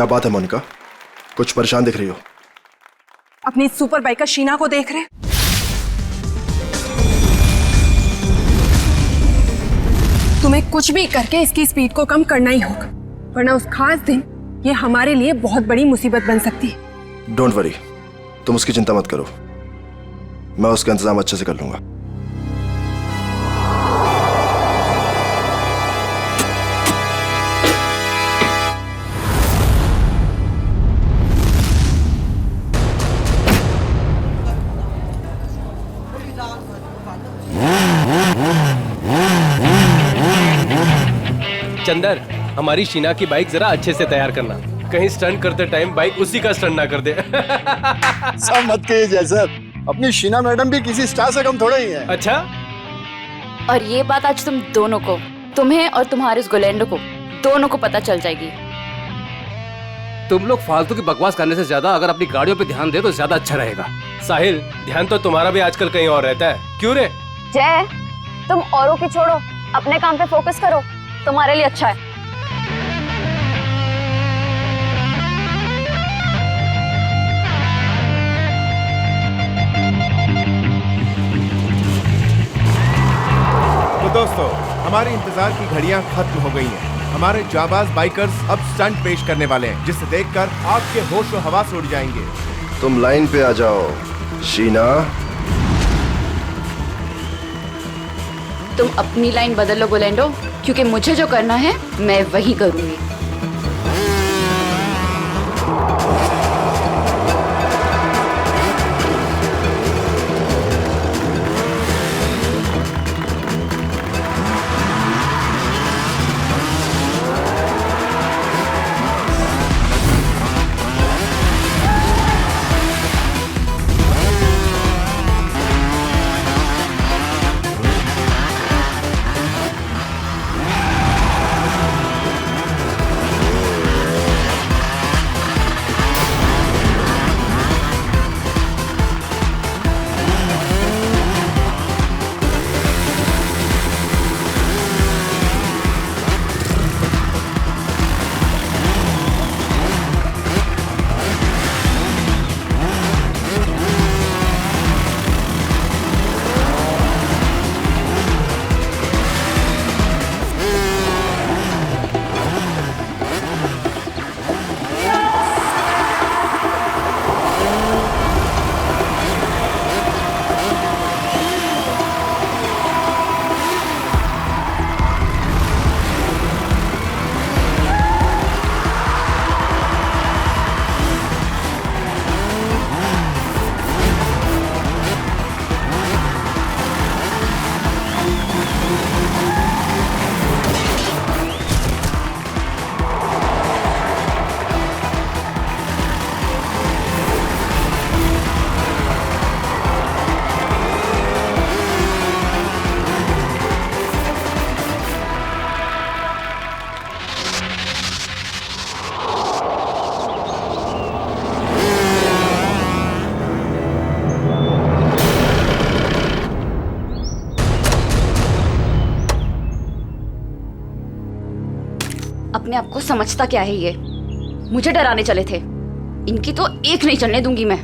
क्या बात है मोनिका, कुछ परेशान दिख रही हो? अपनी सुपर बाइकर शीना को देख रहे? तुम्हें कुछ भी करके इसकी स्पीड को कम करना ही होगा, वरना उस खास दिन ये हमारे लिए बहुत बड़ी मुसीबत बन सकती है। डोंट वरी, तुम उसकी चिंता मत करो, मैं उसका इंतजाम अच्छे से कर लूंगा। चंदर, हमारी शीना की बाइक जरा अच्छे से तैयार करना, कहीं स्टंट करते टाइम बाइक उसी का स्टंट ना कर दे। सब मत कहिए सर, अपनी शीना मैडम भी किसी स्टार से कम थोड़ा ही है। अच्छा, और ये बात आज तुम दोनों को, तुम्हें और तुम्हारे उस गोलेंडो को, दोनों को पता चल जाएगी। तुम लोग फालतू की बकवास करने से ज्यादा अगर अपनी गाड़ियों पे ध्यान दे तो ज्यादा अच्छा रहेगा। साहिल, ध्यान तो तुम्हारा भी आजकल कहीं और रहता है, क्यों रे? जय, तुम औरों की छोड़ो, अपने काम पे फोकस करो, तुम्हारे लिए अच्छा है। तो दोस्तों, हमारे इंतजार की घड़ियां खत्म हो गई हैं। हमारे जाबाज बाइकर्स अब स्टंट पेश करने वाले हैं, जिसे देखकर आपके होश और हवास उड़ जाएंगे। तुम लाइन पे आ जाओ शीना। तुम अपनी लाइन बदल लो गोलेंडो, क्योंकि मुझे जो करना है मैं वही करूंगी। अपने आप को समझता क्या है ये? मुझे डराने चले थे, इनकी तो एक नहीं चलने दूंगी मैं।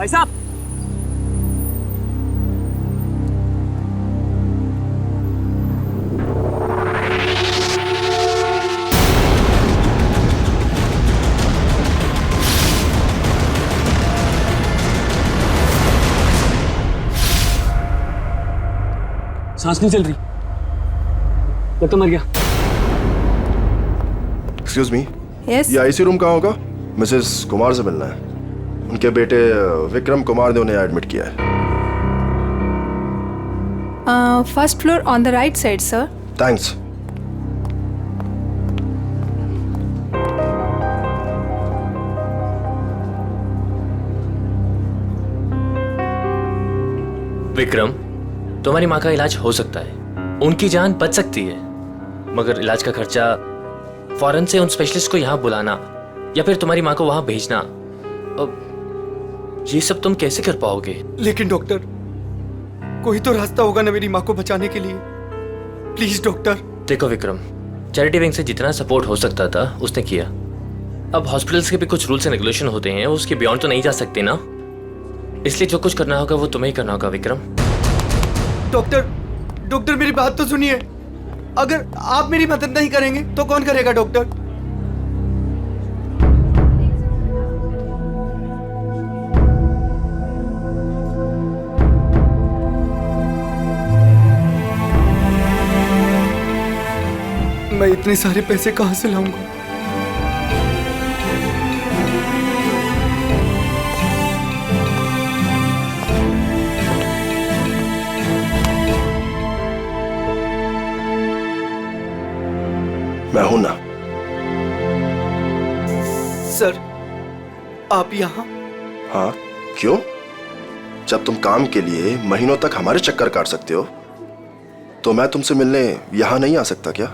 भाई साहब। सांस नहीं चल रही, लगता मर गया। एक्सक्यूज मी, यस ये आईसी रूम कहाँ होगा? मिसेस कुमार से मिलना है। उनके बेटे विक्रम कुमार ने उन्हें एडमिट किया है। First floor on the right side sir. Thanks. Vikram, तुम्हारी माँ का इलाज हो सकता है, उनकी जान बच सकती है, मगर इलाज का खर्चा फौरन से उन स्पेशलिस्ट को यहाँ बुलाना या फिर तुम्हारी माँ को वहाँ भेजना, ये सब तुम कैसे कर पाओगे? लेकिन डॉक्टर, कोई तो रास्ता होगा ना मेरी माँ को बचाने के लिए। Please doctor. देखो विक्रम, चैरिटी विंग से जितना सपोर्ट हो सकता था उसने किया। अब हॉस्पिटल्स के भी कुछ रूल्स एंड रेगुलेशन होते हैं, उसके बियॉन्ड तो नहीं जा सकते ना, इसलिए जो कुछ करना होगा वो तुम्हें ही करना होगा विक्रम। डॉक्टर मेरी बात तो सुनिए। अगर आप मेरी मदद नहीं करेंगे तो कौन करेगा डॉक्टर? मैं इतने सारे पैसे कहां से लाऊंगा? मैं हूं ना। सर, आप यहाँ? हाँ, क्यों? जब तुम काम के लिए महीनों तक हमारे चक्कर काट सकते हो, तो मैं तुमसे मिलने यहां नहीं आ सकता क्या?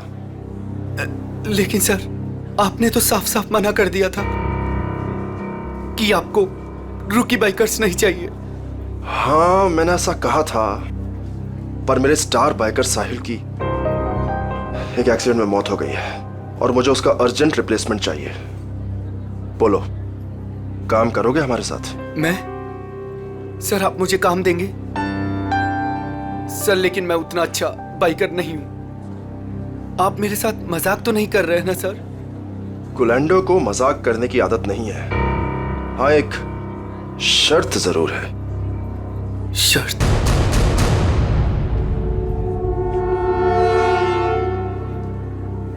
लेकिन सर, आपने तो साफ साफ मना कर दिया था कि आपको रूकी बाइकर्स नहीं चाहिए। हाँ, मैंने ऐसा कहा था, पर मेरे स्टार बाइकर साहिल की एक एक्सीडेंट में मौत हो गई है और मुझे उसका अर्जेंट रिप्लेसमेंट चाहिए। बोलो, काम करोगे हमारे साथ? मैं? सर, आप मुझे काम देंगे? सर, लेकिन मैं उतना अच्छा बाइकर नहीं हूं। आप मेरे साथ मजाक तो नहीं कर रहे हैं ना सर? गुलेंडो को मजाक करने की आदत नहीं है। हाँ, एक शर्त जरूर है। शर्त?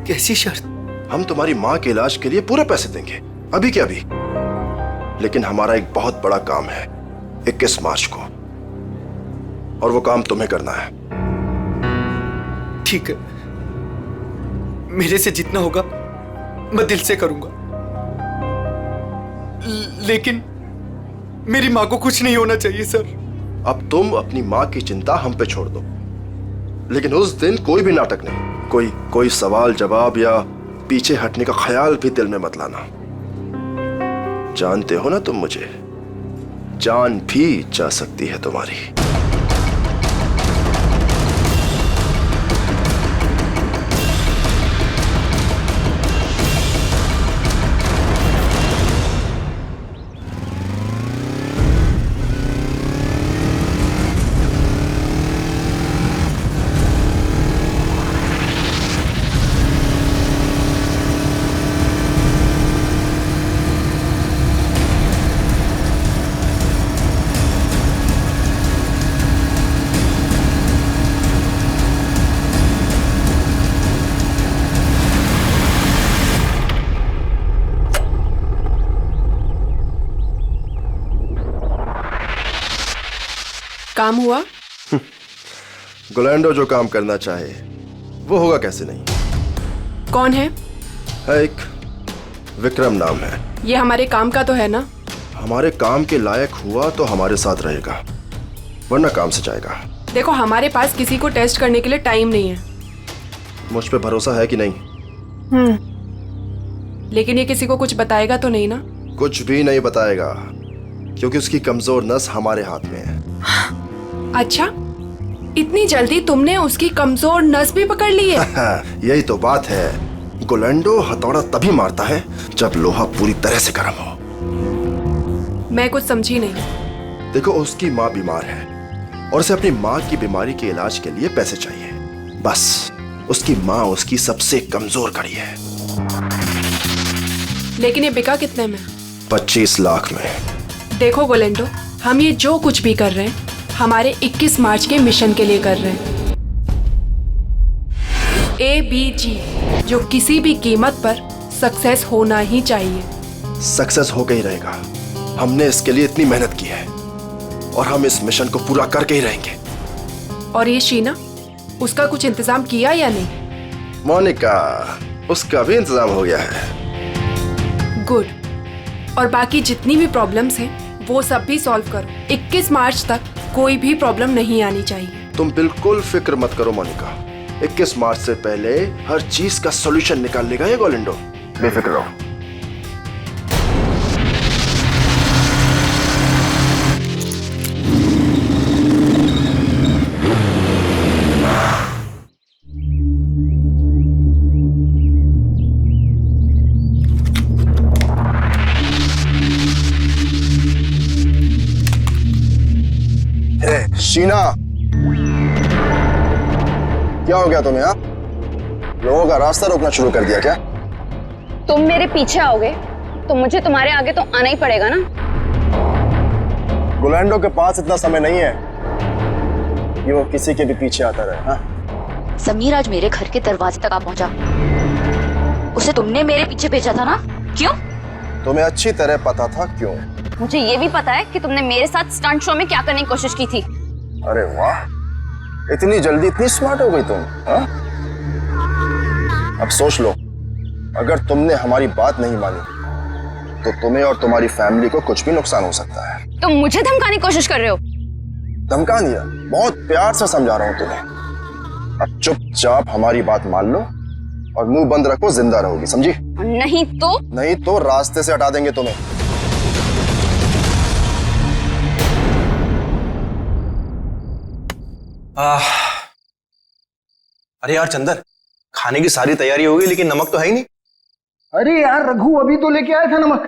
कैसी शर्त? हम तुम्हारी माँ के इलाज के लिए पूरे पैसे देंगे, अभी के अभी। लेकिन हमारा एक बहुत बड़ा काम है 21 मार्च को, और वो काम तुम्हें करना है। ठीक है, मेरे से जितना होगा मैं दिल से करूंगा, लेकिन मेरी माँ को कुछ नहीं होना चाहिए सर। अब तुम अपनी माँ की चिंता हम पे छोड़ दो, लेकिन उस दिन कोई भी नाटक नहीं, कोई सवाल जवाब या पीछे हटने का ख्याल भी दिल में मत लाना। जानते हो ना तुम मुझे, जान भी जा सकती है तुम्हारी। काम हुआ? गुलेंडो जो काम करना चाहे वो होगा कैसे नहीं। कौन है? एक विक्रम नाम है। ये हमारे काम का तो है ना? हमारे काम के लायक हुआ तो हमारे साथ रहेगा, वरना काम से जाएगा। देखो, हमारे पास किसी को टेस्ट करने के लिए टाइम नहीं है। मुझ पे भरोसा है कि नहीं? लेकिन ये किसी को कुछ बताएगा तो नहीं ना? कुछ भी नहीं बताएगा, क्योंकि उसकी कमजोर नस हमारे हाथ में है। अच्छा, इतनी जल्दी तुमने उसकी कमजोर नस भी पकड़ ली है? यही तो बात है। गुलेंडो हथौड़ा तभी मारता है जब लोहा पूरी तरह से गर्म हो। मैं कुछ समझी नहीं। देखो, उसकी माँ बीमार है और उसे अपनी माँ की बीमारी के इलाज के लिए पैसे चाहिए। बस उसकी माँ उसकी सबसे कमजोर कड़ी है। लेकिन ये बिका कितने में? 25 लाख में। देखो गोलेंडो, हम ये जो कुछ भी कर रहे हैं हमारे 21 मार्च के मिशन के लिए कर रहे हैं। ABG, जो किसी भी कीमत पर सक्सेस होना ही चाहिए। सक्सेस हो गई रहेगा। हमने इसके लिए इतनी मेहनत की है और हम इस मिशन को पूरा करके ही रहेंगे। और ये शीना, उसका कुछ इंतजाम किया या नहीं? मोनिका, उसका भी इंतजाम हो गया है। गुड। और बाकी जितनी भी प्रॉब्लम्स हैं वो सब भी सॉल्व करो। 21 मार्च तक कोई भी प्रॉब्लम नहीं आनी चाहिए। तुम बिल्कुल फिक्र मत करो मोनिका, 21 मार्च से पहले हर चीज का सॉल्यूशन निकाल लेगा ये गोलेंडो। बेफिक्र रहो। शीना, क्या हो गया तुम्हें? लोगों का रास्ता रोकना शुरू कर दिया क्या? तुम मेरे पीछे आओगे तो मुझे तुम्हारे आगे तो आना ही पड़ेगा ना। गोलेंडो के पास इतना समय नहीं है कि वो किसी के भी पीछे आता रहे। हाँ? समीर आज मेरे घर के दरवाजे तक आ पहुंचा। उसे तुमने मेरे पीछे भेजा था ना? क्यों? तुम्हें अच्छी तरह पता था क्यों। मुझे ये भी पता है कि तुमने मेरे साथ स्टंट शो में क्या करने की कोशिश की थी। अरे वाह, इतनी जल्दी इतनी स्मार्ट हो गई तुम। हाँ? अब सोच लो, अगर तुमने हमारी बात नहीं मानी तो तुम्हें और तुम्हारी फैमिली को कुछ भी नुकसान हो सकता है। तुम मुझे धमकाने की कोशिश कर रहे हो? धमका दिया? बहुत प्यार से समझा रहा हूं तुम्हें। अब चुपचाप हमारी बात मान लो और मुंह बंद रखो, जिंदा रहोगी, समझी? नहीं तो रास्ते से हटा देंगे तुम्हें। अरे यार चंदर, खाने की सारी तैयारी हो गई लेकिन नमक तो है ही नहीं। अरे यार रघु, अभी तो लेके आया था नमक।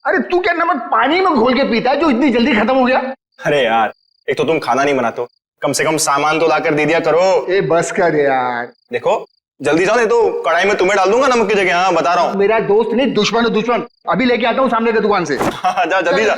अरे तू क्या नमक पानी में घोल के पीता है जो इतनी जल्दी खत्म हो गया? अरे यार, एक तो तुम खाना नहीं बनाते हो, कम से कम सामान तो लाकर दे दिया करो। ए बस कर यार। देखो जल्दी जाओ, नहीं तो कढ़ाई में तुम्हें डाल दूंगा नमक की जगह। हाँ बता रहा हूँ। मेरा दोस्त नहीं, दुश्मन है दुश्मन। अभी लेके आता हूँ सामने की दुकान से। हाँ जा जल्दी जा।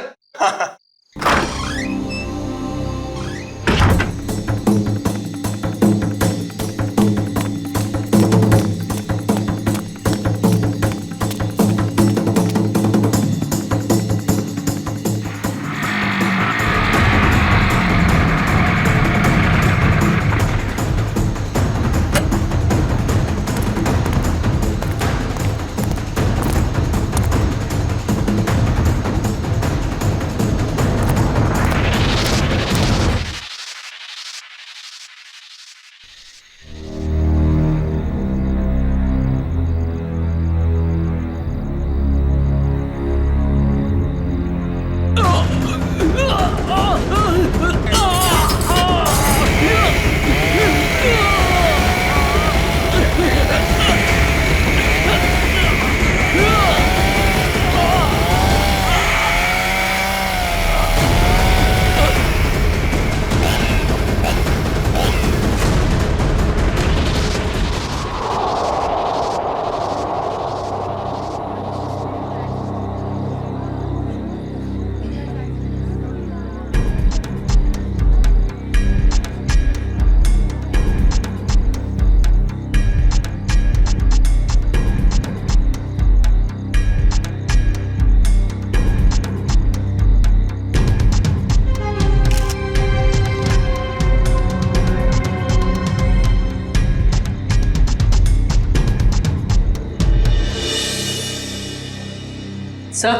सर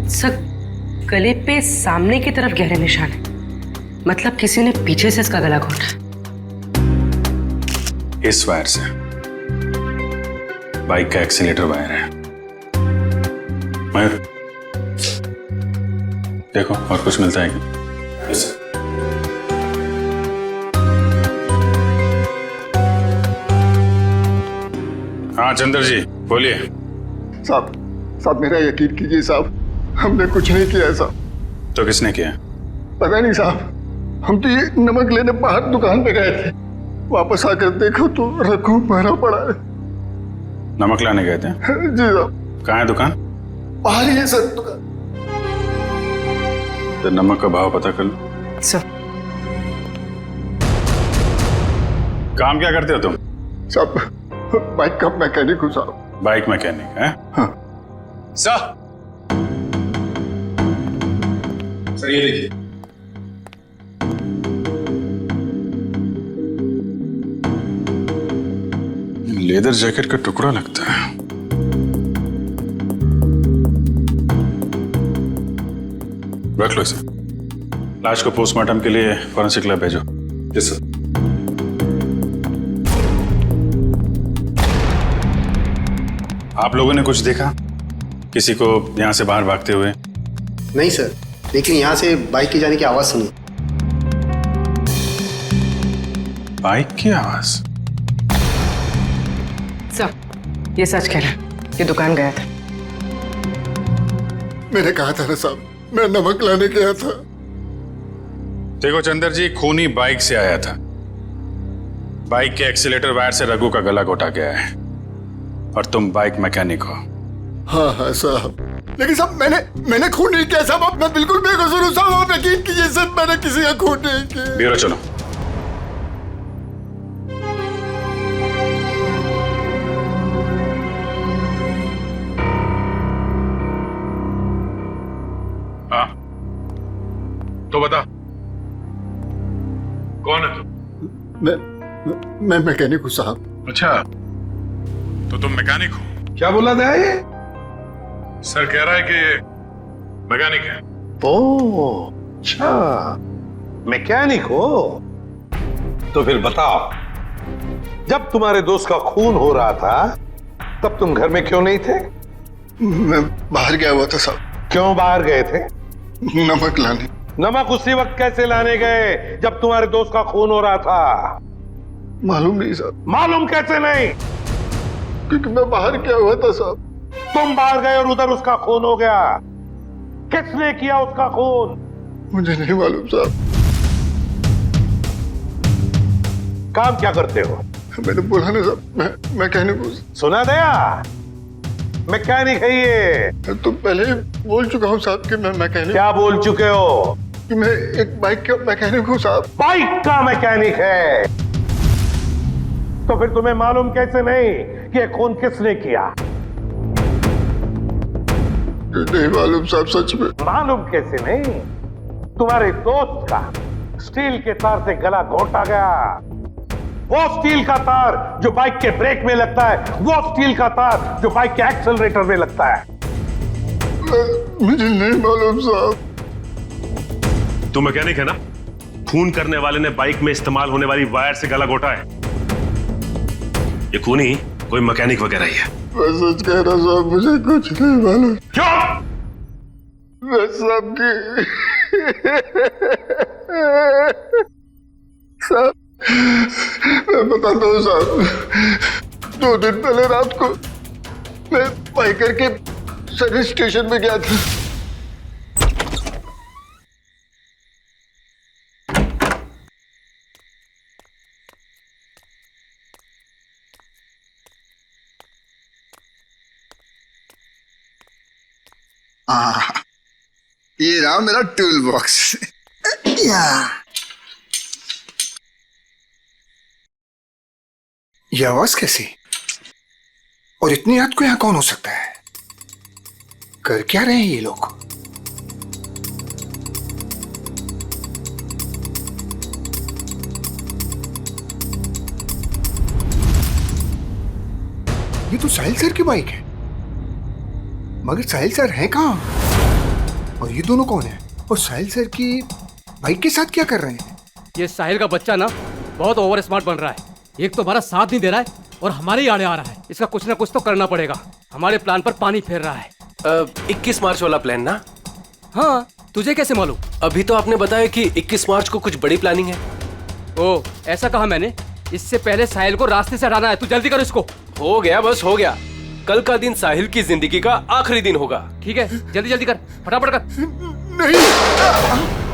सर, गले पे सामने की तरफ गहरे निशान है, मतलब किसी ने पीछे से इसका गला घोटा। इस वायर से बाइक का एक्सीलेटर वायर है। मयूर देखो और कुछ मिलता है क्या? Yes sir. हाँ चंद्र जी बोलिए। साहब साहब मेरा यकीन कीजिए साहब, हमने कुछ नहीं किया है साहब। तो किसने किया? पता नहीं साहब, हम तो ये नमक लेने बाहर दुकान पे गए थे, वापस आकर देखो तो रघु मारा पड़ा है। नमक लाने गए थे? जी साहब। कहाँ है दुकान? बाहर ही है सर दुकान। तो नमक का भाव पता कर लो। सर काम क्या करते हो तुम? साहब बाइक का मैकेनिक हूँ साहब। बाइक मैकेनिक है? हाँ। सर ये देखिए, लेदर जैकेट का टुकड़ा लगता है। रख लो इसे। लाश को पोस्टमार्टम के लिए फॉरेंसिक लैब भेजो। Yes sir. आप लोगों ने कुछ देखा? किसी को यहां से बाहर भागते हुए? नहीं सर, लेकिन यहाँ से बाइक की जाने की आवाज सुनी। बाइक की आवाज? सर ये सच कह रहा है, ये दुकान गया था। मैंने कहा था ना साहब, मैं नमक लाने गया था। देखो चंदर जी, खूनी बाइक से आया था। बाइक के एक्सीलेटर वायर से रघु का गला घोटा गया है और तुम बाइक मैकेनिक हो। हाँ हाँ साहब, लेकिन साहब मैंने खून नहीं किया साहब, मैं बिल्कुल बेकसूर हूँ साहब, आप यकीन कीजिए सर, मैंने किसी का खून नहीं किया। ब्यूरो चलो। हाँ तो बता, कौन है तू? मैं मैकेनिक हूँ साहब। अच्छा, तो तुम मैकेनिक हो? क्या बोला था ये? सर कह रहा है कि ये मैकेनिक है। ओह अच्छा, मैकेनिक हो? तो फिर बताओ, जब तुम्हारे दोस्त का खून हो रहा था तब तुम घर में क्यों नहीं थे? मैं बाहर गया हुआ था साहब। क्यों बाहर गए थे? नमक लाने। नमक उसी वक्त कैसे लाने गए जब तुम्हारे दोस्त का खून हो रहा था? मालूम नहीं साहब। मालूम कैसे नहीं? क्योंकि मैं बाहर गया हुआ था साहब। तुम बाहर गए और उधर उसका खून हो गया। किसने किया उसका खून? मुझे नहीं मालूम साहब। काम क्या करते हो? मैंने बोला ना साहब, मैं मैकेनिक हूँ। सुना दिया? मैकेनिक है ये। तो पहले बोल चुका हूँ साहब कि मैं मैकेनिक। क्या बोल चुके हो? कि मैं एक बाइक का मैकेनिक हूँ साहब। बाइक का मैकेनिक है? तो फिर तुम्हें मालूम कैसे नहीं कि ये खून किसने किया? नहीं मालूम साहब, सच में। मालूम कैसे नहीं? तुम्हारे दोस्त का स्टील के तार से गला घोटा गया। वो स्टील का तार जो बाइक के ब्रेक में लगता है, वो स्टील का तार जो बाइक के एक्सेलरेटर में लगता है। मुझे नहीं मालूम साहब। तू मैकेनिक है ना? खून करने वाले ने बाइक में इस्तेमाल होने वाली वायर से गला घोटा है। ये खूनी कोई मैकेनिक वगैरह ही है। मैं सच कह रहा साहब, मुझे कुछ नहीं मालूम। क्यों? मैं सबकी साहब, मैं बताता हूँ साहब। 2 दिन पहले रात को मैं बाइकर के सर्विस स्टेशन में गया था। ये रहा मेरा टूल बॉक्स। ये आवाज कैसी? और इतनी रात को यहाँ कौन हो सकता है? कर क्या रहे हैं ये लोग? ये तो साहिल सर की बाइक है, मगर साहिल सर हैं कहाँ? और ये दोनों कौन है? और साहिल सर की बाइक के साथ क्या कर रहे हैं? ये साहिल का बच्चा ना बहुत ओवर स्मार्ट बन रहा है। एक तो हमारा साथ नहीं दे रहा है और हमारे ही आड़े आ रहा है। इसका कुछ ना कुछ तो करना पड़ेगा। हमारे प्लान पर पानी फेर रहा है। 21 मार्च वाला प्लान ना? हाँ, तुझे कैसे मालूम? अभी तो आपने बताया कि 21 मार्च को कुछ बड़ी प्लानिंग है। ओ, ऐसा कहा मैंने। इससे पहले साहिल को रास्ते से हटाना है। तू जल्दी कर इसको। हो गया, बस हो गया। कल का दिन साहिल की जिंदगी का आखिरी दिन होगा। ठीक है, जल्दी जल्दी कर, फटाफट कर। नहीं।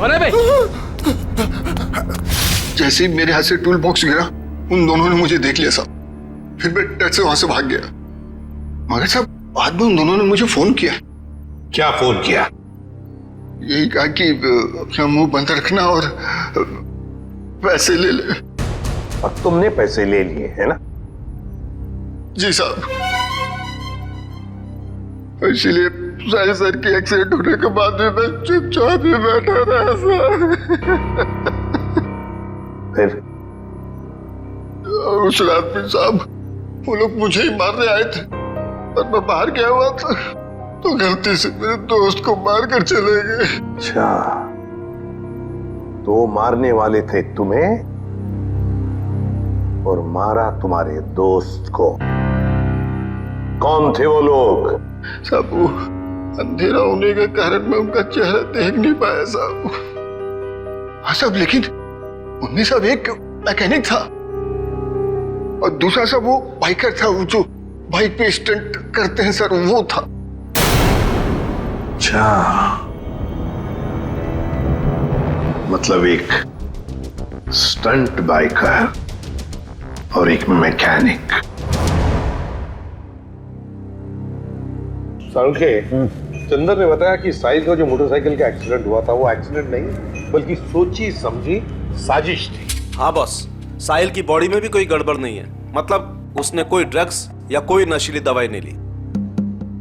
अरे भाई, जैसे ही मेरे हाथ से टूल बॉक्स गिरा, उन दोनों ने मुझे देख लिया साहब। फिर मैं डर से वहां से भाग गया। मगर साहब बाद में उन दोनों ने मुझे फोन किया। क्या फोन किया? यही कहा कि अपना मुंह बंद रखना और पैसे ले ले। और तुमने पैसे ले लिए है ना? जी साहब। इसीलिए साहिल सर की एक्सीडेंट होने के बाद भी मैं चुपचाप ही बैठा रहा सर। फिर उस रात में साहब वो लोग मुझे ही मारने आए थे, और मैं बाहर गया हुआ था तो गलती से मेरे दोस्त को मार कर चले गए। अच्छा, तो मारने वाले थे तुम्हें और मारा तुम्हारे दोस्त को। कौन थे वो लोग? साहब वो अंधेरा होने के कारण मैं उनका चेहरा देख नहीं पाया साहब। हाँ साहब, लेकिन उनमें सब एक मैकेनिक था और दूसरा सब वो बाइकर था, वो जो बाइक पे स्टंट करते हैं सर, वो था। अच्छा, मतलब एक स्टंट बाइकर और एक मैकेनिक। संखे, चंदर ने बताया कि साहिल का जो मोटरसाइकिल का एक्सीडेंट हुआ था वो एक्सीडेंट नहीं बल्कि सोची समझी साजिश थी। हाँ बॉस, साहिल की बॉडी में भी कोई गड़बड़ नहीं है। मतलब उसने कोई ड्रग्स या कोई नशीली दवाई नहीं ली।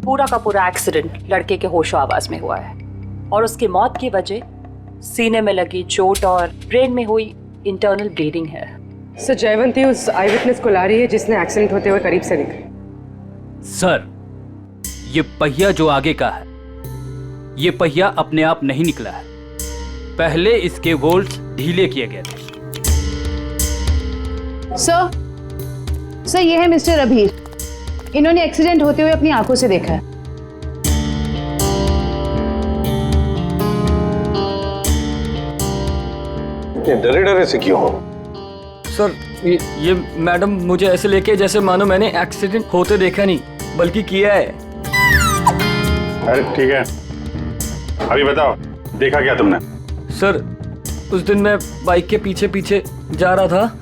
पूरा का पूरा एक्सीडेंट लड़के के होशो आवाज में हुआ है और उसकी मौत की वजह सीने में लगी चोट और ब्रेन में हुई इंटरनल ब्लीडिंग है। सर जयवंती उस आई विटनेस को ला रही है जिसने एक्सीडेंट होते हुए करीब से देखा। सर, ये पहिया जो आगे का है, ये पहिया अपने आप नहीं निकला है। पहले इसके बोल्ट्स ढीले किए गए थे। सर ये है मिस्टर अभीर। इन्होंने एक्सीडेंट होते हुए अपनी आंखों से देखा है। इतने डरे डरे से क्यों हो? सर ये मैडम मुझे ऐसे लेके जैसे मानो मैंने एक्सीडेंट होते देखा नहीं बल्कि किया है। अरे ठीक है, अभी बताओ देखा क्या तुमने? सर उस दिन मैं बाइक के पीछे पीछे जा रहा था।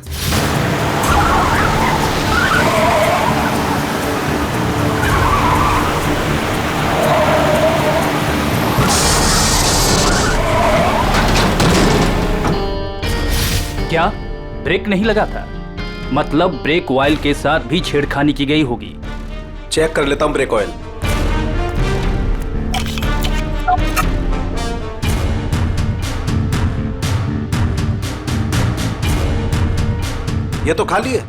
क्या ब्रेक नहीं लगा था? मतलब ब्रेक ऑयल के साथ भी छेड़खानी की गई होगी। चेक कर लेता हूं ब्रेक ऑयल। ये तो खाली है।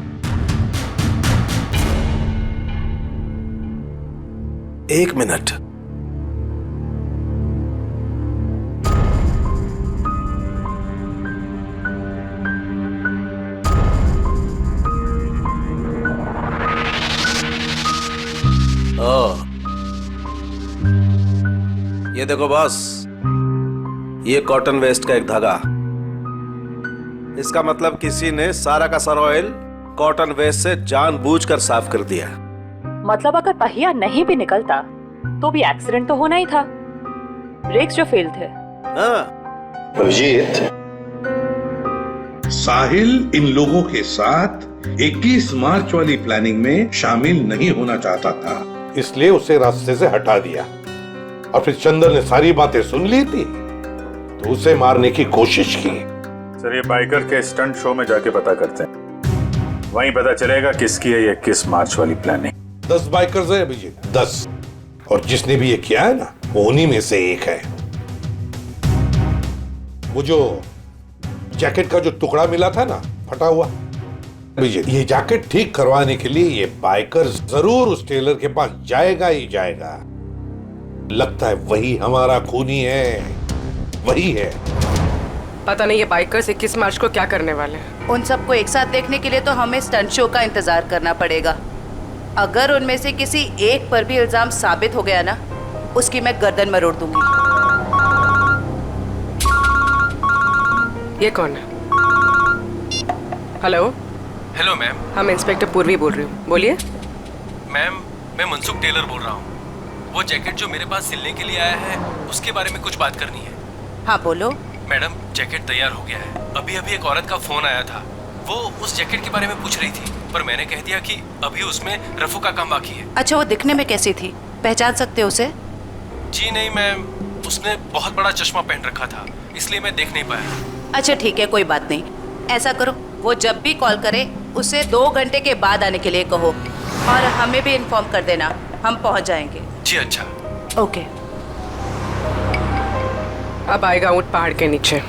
एक मिनट, ये देखो बॉस, ये कॉटन वेस्ट का एक धागा। इसका मतलब किसी ने सारा का सारा ऑयल कॉटन वेस्ट से जानबूझकर साफ कर दिया। मतलब अगर पहिया नहीं भी निकलता तो भी एक्सीडेंट तो होना ही था। ब्रेक्स जो फेल थे। अभिजीत, साहिल इन लोगों के साथ 21 मार्च वाली प्लानिंग में शामिल नहीं होना चाहता था, इसलिए उसे रास्ते से हटा दिया और फिर चंदर ने सारी बातें सुन ली थी तो उसे मारने की कोशिश की। सर ये बाइकर के स्टंट शो में जाके पता करते हैं, वहीं पता चलेगा किसकी है ये 21 मार्च वाली प्लानिंग। 10 बाइकर्स है अभिजीत, 10, और जिसने भी ये किया है ना वो उन्हीं में से एक है। वो जो जैकेट का जो टुकड़ा मिला था ना फटा हुआ, अभिजीत ये जैकेट ठीक करवाने के लिए ये बाइकर जरूर उस टेलर के पास जाएगा ही जाएगा। लगता है वही हमारा खूनी है, वही है। पता नहीं ये बाइकर्स 21 मार्च को क्या करने वाले हैं। उन सबको एक साथ देखने के लिए तो हमें स्टंट शो का इंतजार करना पड़ेगा। अगर उनमें से किसी एक पर भी इल्जाम साबित हो गया ना, उसकी मैं गर्दन मरोड़ दूंगी। ये कौन है? हेलो। Hello ma'am. हम इंस्पेक्टर पूर्वी बोल रही हूँ, बोलिए। मैम मैं मनसुख टेलर बोल रहा हूँ। वो जैकेट जो मेरे पास सिलने के लिए आया है उसके बारे में कुछ बात करनी है। हाँ बोलो। मैडम जैकेट तैयार हो गया है। अभी अभी एक औरत का फोन आया था, वो उस जैकेट के बारे में पूछ रही थी, पर मैंने कह दिया कि अभी उसमें रफू का काम बाकी है। अच्छा, वो दिखने में कैसी थी, पहचान सकते हो उसे? जी नहीं मैम, उसने बहुत बड़ा चश्मा पहन रखा था, इसलिए मैं देख नहीं पाया। अच्छा ठीक है, कोई बात नहीं। ऐसा करो, वो जब भी कॉल करे उसे 2 घंटे के बाद आने के लिए कहो और हमें भी इन्फॉर्म कर देना, हम पहुंच जाएंगे। जी अच्छा। ओके। अब आएगा ऊंट पहाड़ के नीचे।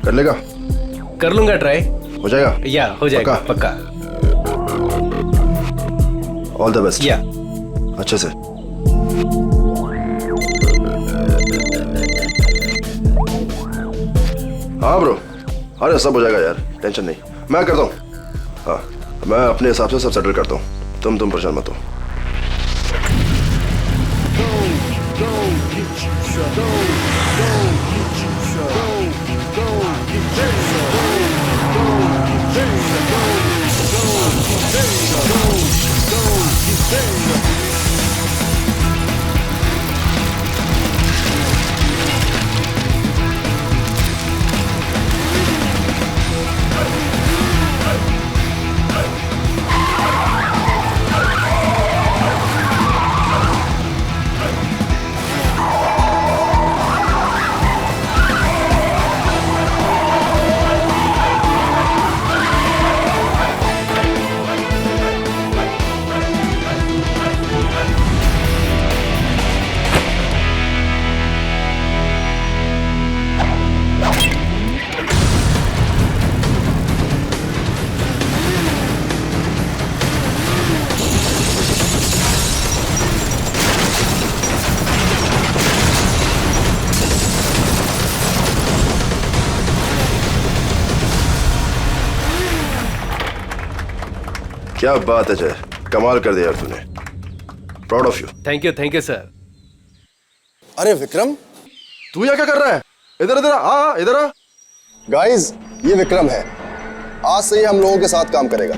कर लेगा? कर लूंगा ट्राई। हो जाएगा? या हो जाएगा पक्का। All the best. या अच्छे से। हाँ ब्रो, अरे सब हो जाएगा यार, टेंशन नहीं, मैं करता हूँ। हाँ, मैं अपने हिसाब से सब सेटल करता हूँ, तुम परेशान मत हो। क्या बात है जय, कमाल कर दिया यार तूने, proud of you. Thank you sir. अरे विक्रम, तू यहाँ क्या कर रहा है? इधर इधर आ, इधर आ। गाइस, ये विक्रम है, आज से ये हम लोगों के साथ काम करेगा।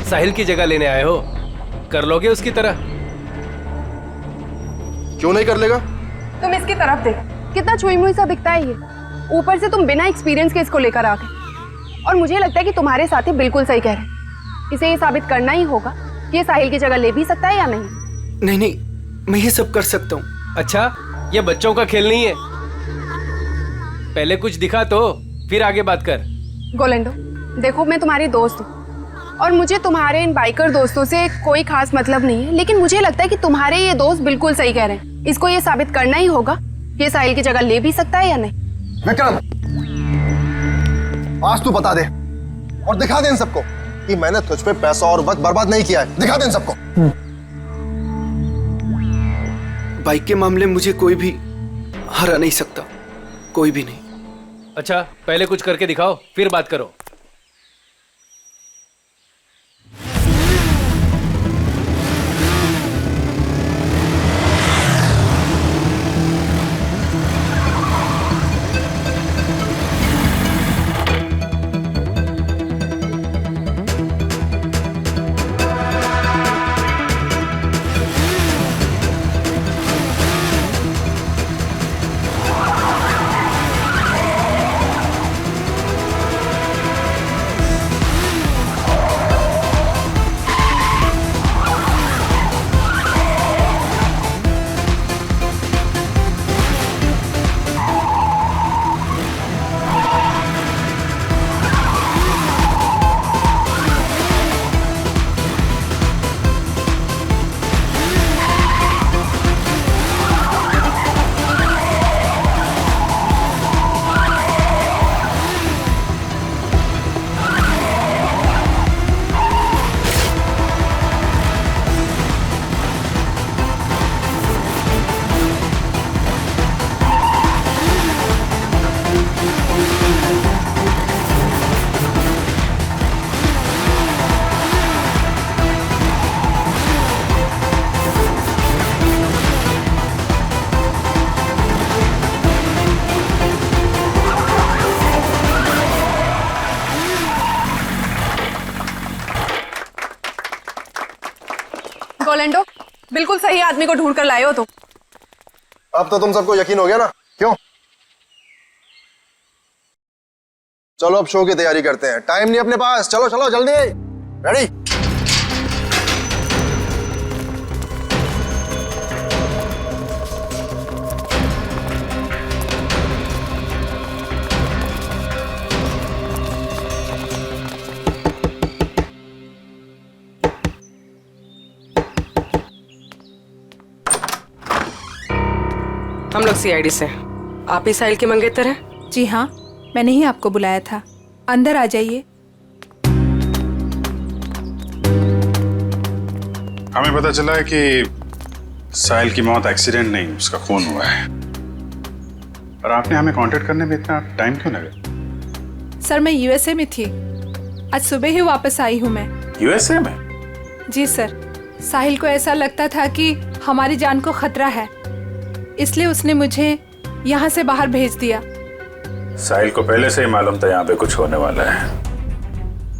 साहिल की जगह लेने आए हो, कर लोगे उसकी तरह? क्यों नहीं कर लेगा? तुम इसकी तरफ देख, कितना छुई मुई सा दिखता है ये। ऊपर से तुम बिना एक्सपीरियंस के इसको लेकर आ गए, और मुझे लगता है कि तुम्हारे साथी बिल्कुल सही कह रहे हैं। इसे ये साबित करना ही होगा कि ये साहिल की जगह ले भी सकता है या नहीं। नहीं नहीं, मैं ये सब कर सकता हूँ। अच्छा, ये बच्चों का खेल नहीं है, पहले कुछ दिखा तो फिर आगे बात कर। गोलेंडो, देखो मैं तुम्हारी दोस्त हूँ और मुझे तुम्हारे इन बाइकर दोस्तों से कोई खास मतलब नहीं है, लेकिन मुझे लगता है कि तुम्हारे ये दोस्त बिल्कुल सही कह रहे हैं। इसको ये साबित करना ही होगा कि ये साहिल की जगह ले भी सकता है या नहीं। विक्रम, आज तू बता दे और दिखा दे इन सबको कि मैंने तुझ पे पैसा और वक्त बर्बाद नहीं किया है। दिखा दे इन सबको। बाइक के मामले में मुझे कोई भी हरा नहीं सकता, कोई भी नहीं। अच्छा, पहले कुछ करके दिखाओ फिर बात करो। शाबाश ऑर्लैंडो, बिल्कुल सही आदमी को ढूंढ कर लाए हो तुम। अब तो तुम सबको यकीन हो गया ना, क्यों? चलो अब शो की तैयारी करते हैं, टाइम नहीं अपने पास। चलो चलो जल्दी, रेडी? हम लोग सीआईडी से। आप ही साहिल के मंगेतर हैं? जी हाँ, मैंने ही आपको बुलाया था। अंदर आ जाइए। हमें पता चला है कि साहिल की मौत एक्सीडेंट नहीं, उसका खून हुआ है। और आपने हमें कांटेक्ट करने में इतना टाइम क्यों लगा? सर मैं यूएसए में थी, आज सुबह ही वापस आई हूँ मैं। यूएसए में? जी सर, साहिल को ऐसा लगता था कि हमारी जान को खतरा है, इसलिए उसने मुझे यहाँ से बाहर भेज दिया। साहिल को पहले से ही मालूम था यहाँ पे कुछ होने वाला है?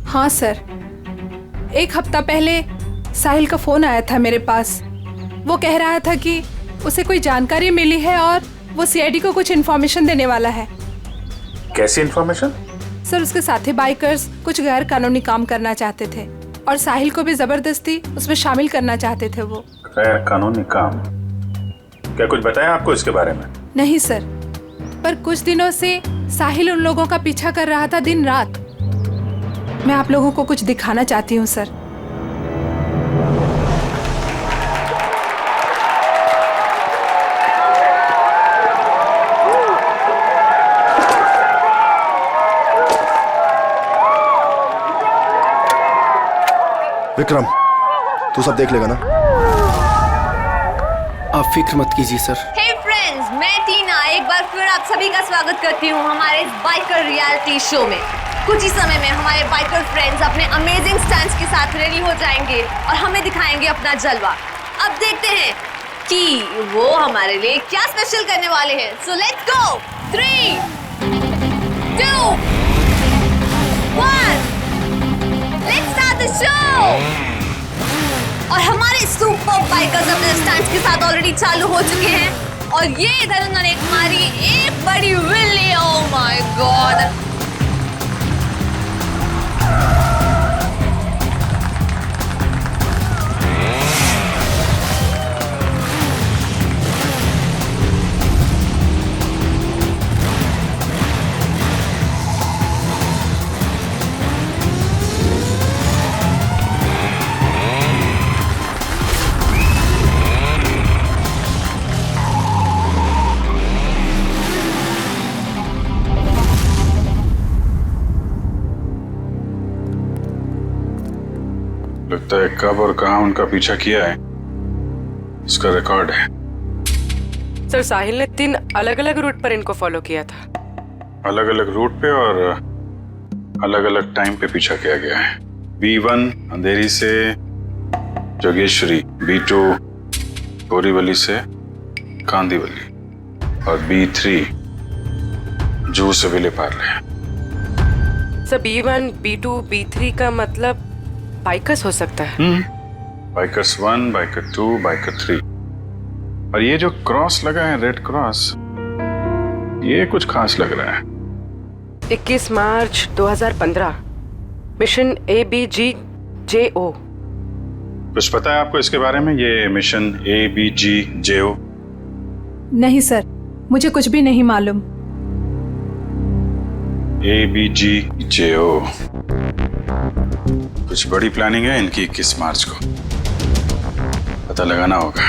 हाँ सर, 1 हफ्ता पहले साहिल का फोन आया था मेरे पास। वो कह रहा था कि उसे कोई जानकारी मिली है और वो सीआईडी को कुछ इन्फॉर्मेशन देने वाला है। कैसी इन्फॉर्मेशन? सर उसके साथी बाइकर्स कुछ गैर कानूनी काम करना चाहते थे और साहिल को भी जबरदस्ती उसमें शामिल करना चाहते थे। वो गैर कानूनी काम? क्या कुछ बताया आपको इसके बारे में? नहीं सर, पर कुछ दिनों से साहिल उन लोगों का पीछा कर रहा था दिन रात। मैं आप लोगों को कुछ दिखाना चाहती हूँ सर। विक्रम, तू सब देख लेगा ना? आप फिक्र मत कीजिए सर। हे फ्रेंड्स, मैं टीना एक बार फिर आप सभी का स्वागत करती हूँ हमारे इस बाइकर रियलिटी शो में। कुछ ही समय में हमारे बाइकर फ्रेंड्स अपने अमेजिंग स्टंट्स के साथ रेडी हो जाएंगे और हमें दिखाएंगे अपना जलवा। अब देखते हैं कि वो हमारे लिए क्या स्पेशल करने वाले हैं। So let's go. 3, 2, 1, let's start the show. और हमारे सुपर बाइकर्स अपने स्टंट्स के साथ ऑलरेडी चालू हो चुके हैं और ये इधर उन्होंने मारी एक बड़ी विल्ली। Oh my God! लगता है कब और कहां उनका पीछा किया है इसका रिकॉर्ड है। सर साहिल ने 3 अलग अलग रूट पर इनको फॉलो किया था। अलग अलग रूट पे और अलग अलग टाइम पे पीछा किया गया है। B1 अंधेरी से जोगेश्वरी, B2 बोरीवली से कांदीवली और B3 जू से Vile Parle. Sir B1, B2, B3 का मतलब बाइकर्स हो सकता है। Bikers 1, biker 2, biker 3। और ये जो क्रॉस लगा है, रेड क्रॉस, ये कुछ खास लग रहा है। 21 मार्च 2015, मिशन ABGJO। कुछ पता है आपको इसके बारे में, ये मिशन ABGJO? नहीं सर, मुझे कुछ भी नहीं मालूम। ABGJO कुछ बड़ी प्लानिंग है इनकी। 21 मार्च को पता लगाना होगा।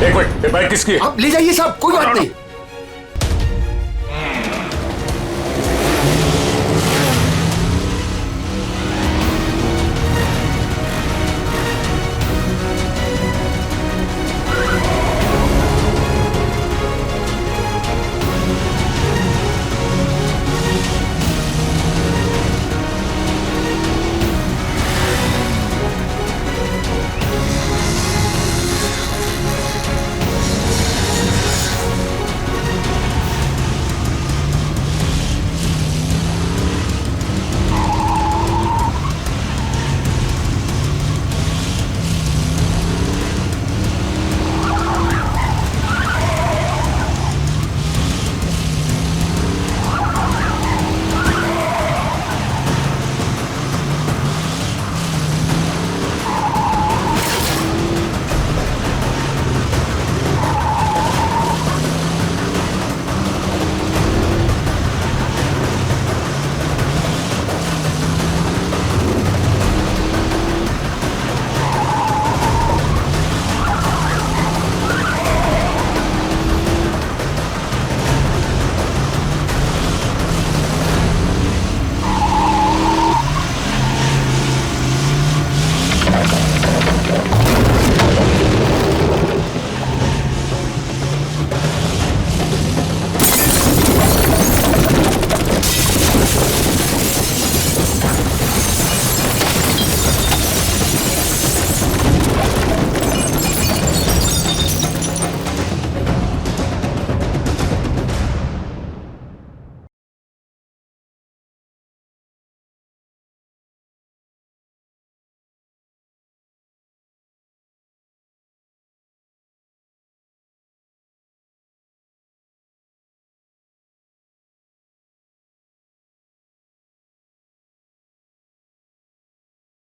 एक मिनट, ये बाइक किसकी है? आप ले जाइए साहब, कोई बात नहीं।